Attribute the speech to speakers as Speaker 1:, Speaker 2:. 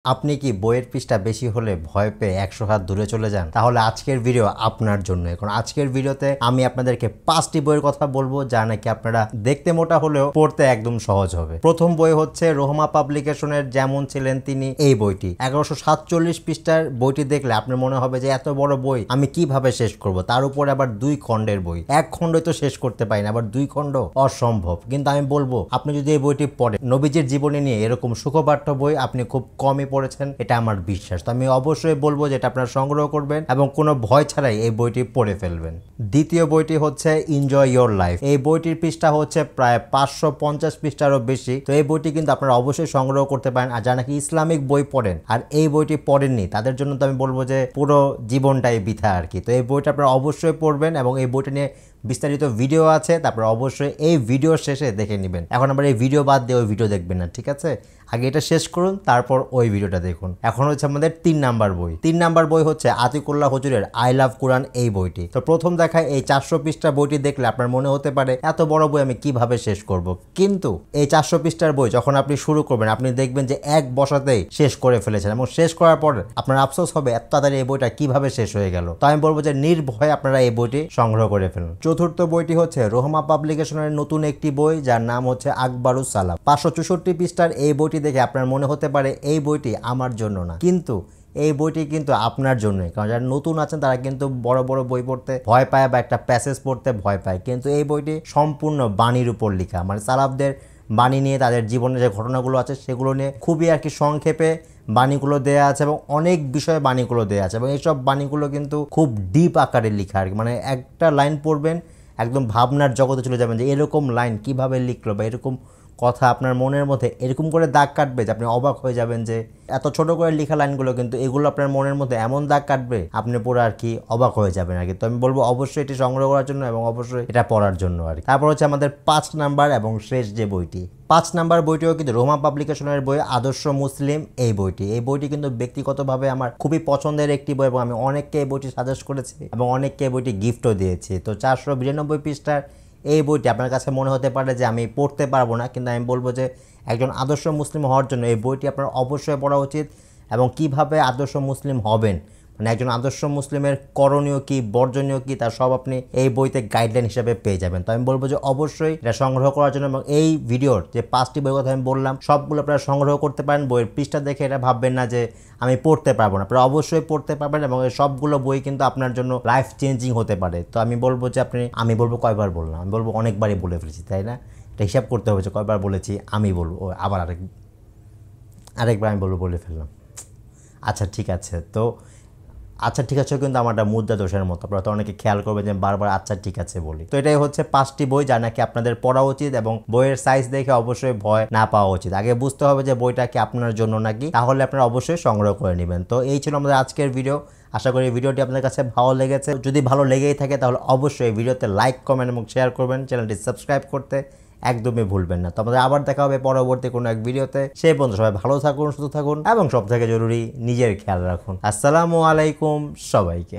Speaker 1: আপনি কি বইয়ের পৃষ্ঠা বেশি হলে ভয় পেয়ে 100 হাত দূরে চলে যান? তাহলে আজকের ভিডিও আপনার জন্য। এখন আজকের ভিডিওতে আমি আপনাদেরকে 5টি বইয়ের কথা বলবো যা নাকি আপনারা দেখতে মোটা হলেও পড়তে একদম সহজ হবে। প্রথম বই হচ্ছে রোহামা পাবলিকেশনের যেমন ছিলেন তিনি, এই বইটি 1147 পৃষ্ঠার বইটি দেখলে আপনার মনে হবে যে এত বড় বই আমি কিভাবে শেষ করব। তার উপরে আবার 2 খণ্ডের বই, এক খণ্ডই তো শেষ করতে পারি না, আবার 2 খণ্ড অসম্ভব। কিন্তু আমি বলবো আপনি যদি এই বইটি পড়েন, নবীজির জীবনী নিয়ে এরকম সুখপাঠ্য বই আপনি খুব কমই পড়েছেন, এটা আমার বিশ্বাস। তো আমি অবশ্যই বলবো যে এটা আপনারা সংগ্রহ করবেন এবং কোনো ভয় ছাড়াই এই বইটি পড়ে ফেলবেন। দ্বিতীয় বইটি হচ্ছে এনজয় ইয়োর লাইফ। এই বইটির পৃষ্ঠা হচ্ছে প্রায় 550 পৃষ্ঠারও বেশি। তো এই বইটি কিন্তু আপনারা অবশ্যই সংগ্রহ করতে পারেন। আর যারা নাকি ইসলামিক বই পড়েন আর এই বইটি পড়েননি তাদের জন্য তো আমি বলবো যে পুরো জীবনটাই বৃথা আর কি। তো এই বইটা আপনারা অবশ্যই পড়বেন এবং এই বইটা নিয়ে বিস্তারিত ভিডিও আছে, তারপর অবশ্যই এই ভিডিও শেষে দেখে নেবেন। এখন আমরা এই ভিডিও বাদ দিয়ে ওই ভিডিও দেখবেন না, ঠিক আছে? আগে এটা শেষ করুন, তারপর ওই ভিডিওটা দেখুন। এখন হচ্ছে আমাদের 3 নাম্বার বই। 3 নাম্বার বই হচ্ছে আতিকুল্লাহ হুজুরের আই লাভ কোরআন, এই বইটি। তো প্রথম দেখায় এই 400 পৃষ্ঠা বইটি দেখলে আপনার মনে হতে পারে এত বড় বই আমি কিভাবে শেষ করব। কিন্তু এই 400 পৃষ্ঠার বই যখন আপনি শুরু করবেন আপনি দেখবেন যে এক বসাতেই শেষ করে ফেলেছেন এবং শেষ করার পর আপনার আফসোস হবে এত তাড়াতাড়ি এই বইটা কিভাবে শেষ হয়ে গেল। তো আমি বলবো যে নির্ভয়ে আপনারা এই বইটি সংগ্রহ করে ফেলুন। চতুর্থ বইটি হচ্ছে রোহামা পাবলিকেশনের নতুন একটি বই যার নাম হচ্ছে আকবরুস সালাম। 564 পৃষ্ঠার এই বইটি দেখে আপনার মনে হতে পারে এই বইটি আমার জন্য না, কিন্তু এই বইটি কিন্তু আপনার জন্যই। কারণ যারা নতুন আছেন তারা কিন্তু বড় বড় বই পড়তে ভয় পায় বা একটা প্যাসেজ পড়তে ভয় পায়, কিন্তু এই বইটি সম্পূর্ণ বাণীর উপর লেখা, মানে সালাফদের বাণী নিয়ে তাদের জীবনের যে ঘটনাগুলো আছে সেগুলো নিয়ে খুবই আর কি সংক্ষেপে বাণীগুলো দেয়া আছে এবং অনেক বিষয়ে বাণীগুলো দেয়া আছে এবং এইসব বাণীগুলো কিন্তু খুব ডিপ আকারে লেখা আর কি। মানে একটা লাইন পড়বেন একদম ভাবনার জগতে চলে যাবেন যে এরকম লাইন কিভাবে লিখলো বা এরকম কথা আপনার মনের মধ্যে এরকম করে দাগ কাটবে যে আপনি অবাক হয়ে যাবেন যে এত ছোট করে লেখা লাইনগুলো কিন্তু এগুলো আপনার মনের মধ্যে এমন দাগ কাটবে আপনি পুরো আর কি অবাক হয়ে যাবেন আর কি। তো আমি বলবো অবশ্যই এটি সংগ্রহ করার জন্য এবং অবশ্যই এটা পড়ার জন্য আর কি। তারপর হচ্ছে আমাদের 5 নাম্বার এবং শেষ যে বইটি, 5 নাম্বার বইটিও কিন্তু রোহামা পাবলিকেশনের বই, আদর্শ মুসলিম, এই বইটি। এই বইটি কিন্তু ব্যক্তিগতভাবে আমার খুবই পছন্দের একটি বই এবং আমি অনেককে এই বইটি সাজেস্ট করেছি এবং অনেককে এই বইটি গিফটও দিয়েছি। তো 492 পৃষ্ঠার এই বইটি আপনার কাছে মনে হতে পারে যে আমি পড়তে পারবো না, কিন্তু আমি বলবো যে একজন আদর্শ মুসলিম হওয়ার জন্য এই বইটি আপনার অবশ্যই পড়া উচিত। এবং কিভাবে আদর্শ মুসলিম হবেন, মানে একজন আদর্শ মুসলিমের করণীয় কি বর্জনীয় কি তার সব আপনি এই বইতে গাইডলাইন হিসেবে পেয়ে যাবেন। তো আমি বলবো যে অবশ্যই এটা সংগ্রহ করার জন্য এবং এই ভিডিওর যে 5টি বইয়ের কথা আমি বললাম সবগুলো আপনারা সংগ্রহ করতে পারেন। বইয়ের পৃষ্ঠা দেখে এটা ভাববেন না যে আমি পড়তে পারবো না, আপনারা অবশ্যই পড়তে পারবেন এবং এই সবগুলো বই কিন্তু আপনার জন্য লাইফ চেঞ্জিং হতে পারে। তো আমি বলবো যে আমি বলবো কয়বার বললাম, আমি বলবো অনেকবারই বলে ফেলেছি, তাই না? এটা হিসাব করতে হবে যে কয়বার বলেছি। আমি বলবো আবার আরেকবার আমি বলে ফেললাম। আচ্ছা ঠিক আছে, তো আচ্ছা ঠিক আছে কিন্তু আমারটা মুদ্রা দোষের মতো, আপনারা তো অনেকে খেয়াল করবেন যে বারবার আচ্ছা ঠিক আছে বলি। তো এটাই হচ্ছে 5টি বই যা নাকি আপনাদের পড়া উচিত এবং বইয়ের সাইজ দেখে অবশ্যই ভয় না পাওয়া উচিত। আগে বুঝতে হবে যে বইটা কি আপনার জন্য নাকি, তাহলে আপনারা অবশ্যই সংগ্রহ করে নেবেন। তো এই ছিল আমাদের আজকের ভিডিও। আশা করি ভিডিওটি আপনাদের কাছে ভালো লেগেছে। যদি ভালো লেগেই থাকে তাহলে অবশ্যই ভিডিওতে লাইক, কমেন্ট এবং শেয়ার করবেন। চ্যানেলটি সাবস্ক্রাইব করতে একদমই ভুলবেন না। তো আমাদের আবার দেখা হবে পরবর্তী কোনো এক ভিডিওতে। সেই পর্যন্ত সবাই ভালো থাকুন, সুস্থ থাকুন এবং সব থেকে জরুরি নিজের খেয়াল রাখুন। আসসালামু আলাইকুম সবাইকে।